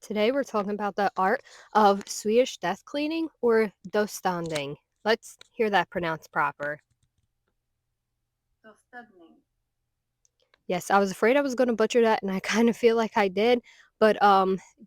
Today we're talking about the art of Swedish death cleaning or dostanding. Let's hear that pronounced proper. Dostödning. Yes, I was afraid I was going to butcher that and I kind of feel like I did, but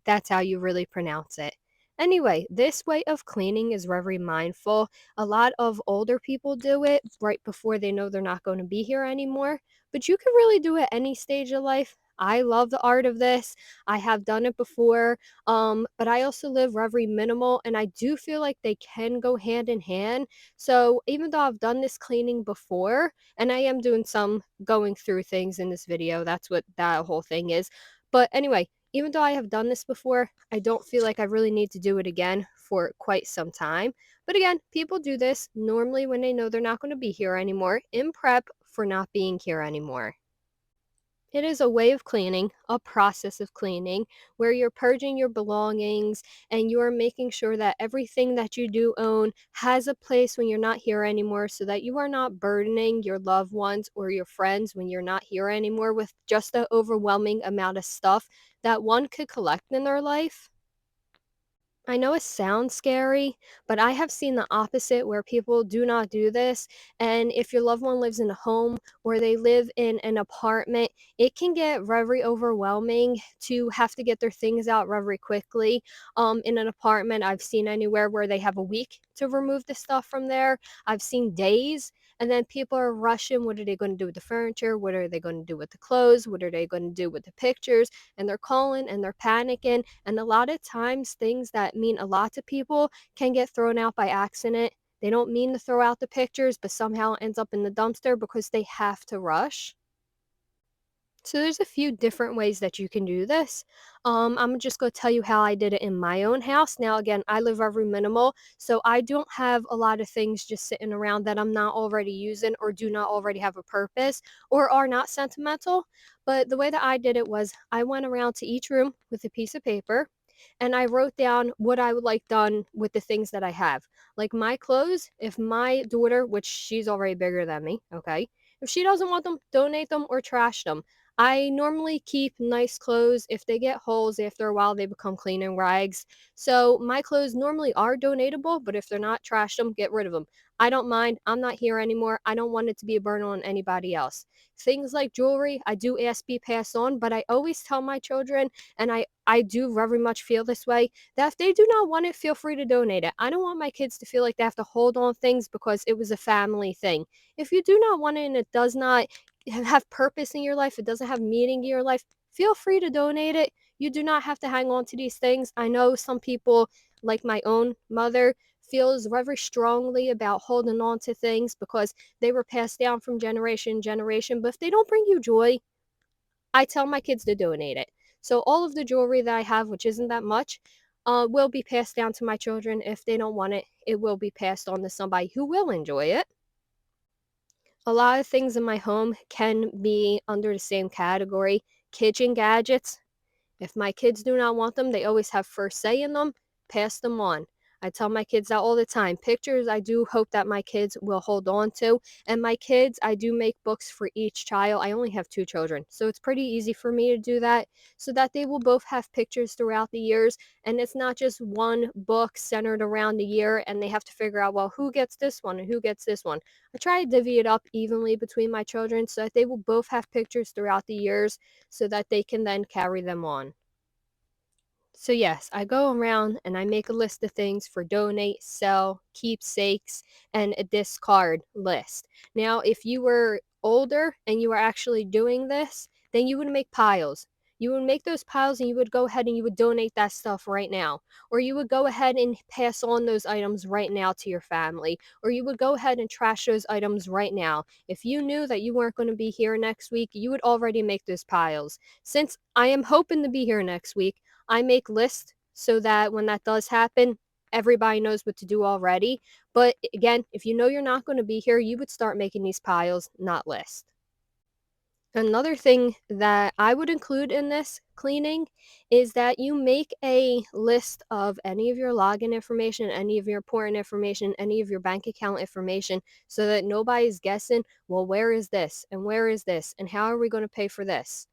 that's how you really pronounce it. Anyway, this way of cleaning is very mindful. A lot of older people do it right before they know they're not going to be here anymore, but you can really do it any stage of life. I love the art of this. I have done it before, but I also live very minimal, and I do feel like they can go hand in hand. So even though I've done this cleaning before, and I am doing some going through things in this video. That's what that whole thing is. But anyway, even though I have done this before, I don't feel like I really need to do it again for quite some time. But again, people do this normally when they know they're not going to be here anymore in prep for not being here anymore. It is a way of cleaning, a process of cleaning, where you're purging your belongings and you're making sure that everything that you do own has a place when you're not here anymore so that you are not burdening your loved ones or your friends when you're not here anymore with just the overwhelming amount of stuff that one could collect in their life. I know it sounds scary, but I have seen the opposite where people do not do this. And if your loved one lives in a home or they live in an apartment, it can get very overwhelming to have to get their things out very quickly. In an apartment, I've seen anywhere where they have a week to remove the stuff from there. I've seen days. And then people are rushing. What are they going to do with the furniture? What are they going to do with the clothes? What are they going to do with the pictures? And they're calling and they're panicking. And a lot of times, things that mean a lot to people can get thrown out by accident. They don't mean to throw out the pictures, but somehow it ends up in the dumpster because they have to rush. So there's a few different ways that you can do this. I'm just going to tell you how I did it in my own house. Now, again, I live very minimal, so I don't have a lot of things just sitting around that I'm not already using or do not already have a purpose or are not sentimental. But the way that I did it was I went around to each room with a piece of paper and I wrote down what I would like done with the things that I have. Like my clothes, if my daughter, which she's already bigger than me, okay, if she doesn't want them, donate them or trash them. I normally keep nice clothes. If they get holes after a while, they become cleaning rags. So my clothes normally are donatable, but if they're not, trash them, get rid of them. I don't mind. I'm not here anymore. I don't want it to be a burden on anybody else. Things like jewelry, I do ask be passed on, but I always tell my children, and I do very much feel this way, that if they do not want it, feel free to donate it. I don't want my kids to feel like they have to hold on things because it was a family thing. If you do not want it and it does not have purpose in your life, it doesn't have meaning in your life, feel free to donate it. You do not have to hang on to these things. I know some people, like my own mother, feels very strongly about holding on to things because they were passed down from generation to generation. But if they don't bring you joy, I tell my kids to donate it. So all of the jewelry that I have, which isn't that much, will be passed down to my children. If they don't want it, it will be passed on to somebody who will enjoy it. A lot of things in my home can be under the same category. Kitchen gadgets, if my kids do not want them, they always have first say in them, pass them on. I tell my kids that all the time. Pictures, I do hope that my kids will hold on to. And my kids, I do make books for each child. I only have two children, so it's pretty easy for me to do that so that they will both have pictures throughout the years. And it's not just one book centered around the year and they have to figure out, well, who gets this one and who gets this one. I try to divvy it up evenly between my children so that they will both have pictures throughout the years so that they can then carry them on. So yes, I go around and I make a list of things for donate, sell, keepsakes, and a discard list. Now, if you were older and you were actually doing this, then you would make piles. You would make those piles and you would go ahead and you would donate that stuff right now. Or you would go ahead and pass on those items right now to your family. Or you would go ahead and trash those items right now. If you knew that you weren't going to be here next week, you would already make those piles. Since I am hoping to be here next week, I make lists so that when that does happen, everybody knows what to do already. But again, if you know you're not going to be here, you would start making these piles, not lists. Another thing that I would include in this cleaning is that you make a list of any of your login information, any of your important information, any of your bank account information so that nobody's guessing, well, where is this and where is this and how are we going to pay for this?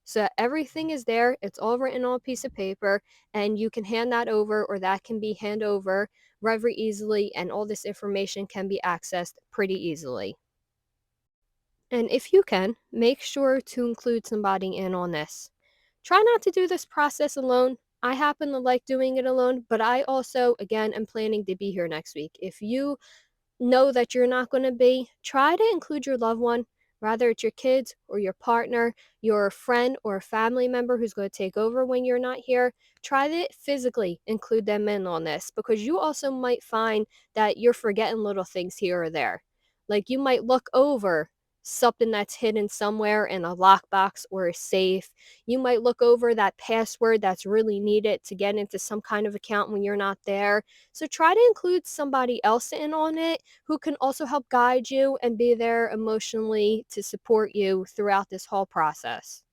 so that everything is there, it's all written on a piece of paper, and you can hand that over, or that can be hand over very easily, and all this information can be accessed pretty easily. And if you can, make sure to include somebody in on this. Try not to do this process alone. I happen to like doing it alone, but I also, again, am planning to be here next week. If you know that you're not going to be, try to include your loved one, whether it's your kids or your partner, your friend or a family member who's going to take over when you're not here. Try to physically include them in on this, because you also might find that you're forgetting little things here or there. Like you might look over something that's hidden somewhere in a lockbox or a safe. You might look over that password that's really needed to get into some kind of account when you're not there. So try to include somebody else in on it who can also help guide you and be there emotionally to support you throughout this whole process.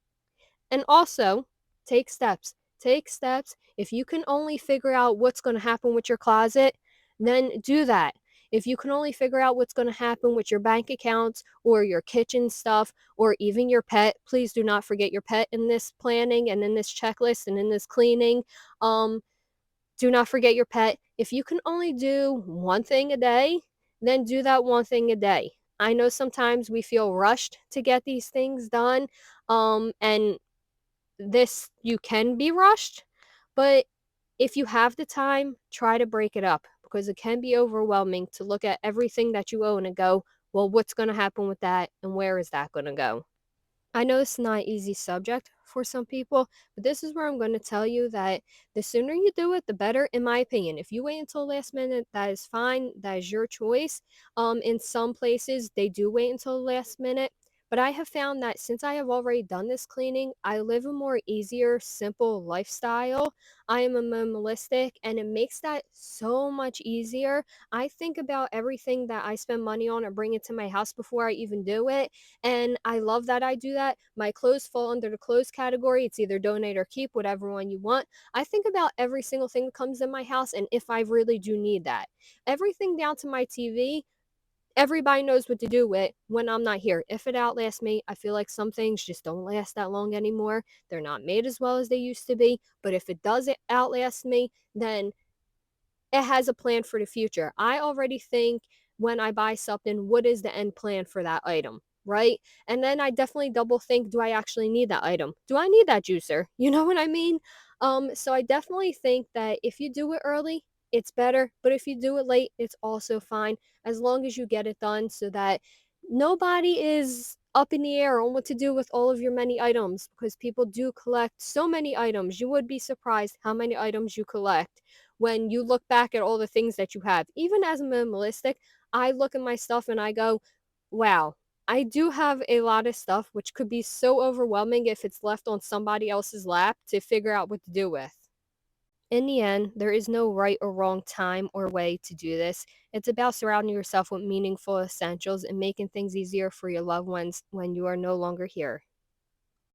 And also, take steps. Take steps. If you can only figure out what's going to happen with your closet, then do that. If you can only figure out what's going to happen with your bank accounts or your kitchen stuff or even your pet, please do not forget your pet in this planning and in this checklist and in this cleaning. Um, do not forget your pet. If you can only do one thing a day, then do that one thing a day. I know sometimes we feel rushed to get these things done, and this you can be rushed, but if you have the time, try to break it up, because it can be overwhelming to look at everything that you own and go, well, what's going to happen with that and where is that going to go? I know it's not an easy subject for some people, but this is where I'm going to tell you that the sooner you do it, the better, in my opinion. If you wait until last minute, that is fine. That is your choice. In some places, they do wait until the last minute. But I have found that since I have already done this cleaning, I live a more easier, simple lifestyle. I am a minimalistic, and it makes that so much easier. I think about everything that I spend money on or bring into my house before I even do it, and I love that I do that. My clothes fall under the clothes category. It's either donate or keep, whatever one you want. I think about every single thing that comes in my house and if I really do need that. Everything down to my TV, everybody knows what to do with when I'm not here. If it outlasts me, I feel like some things just don't last that long anymore. They're not made as well as they used to be. But if it does outlast me, then it has a plan for the future. I already think when I buy something, what is the end plan for that item, right? And then I definitely double think, do I actually need that item? Do I need that juicer? You know what I mean? So I definitely think that if you do it early, it's better, but if you do it late, it's also fine, as long as you get it done so that nobody is up in the air on what to do with all of your many items, because people do collect so many items. You would be surprised how many items you collect when you look back at all the things that you have. Even as a minimalistic, I look at my stuff and I go, wow, I do have a lot of stuff which could be so overwhelming if it's left on somebody else's lap to figure out what to do with. In the end, there is no right or wrong time or way to do this. It's about surrounding yourself with meaningful essentials and making things easier for your loved ones when you are no longer here.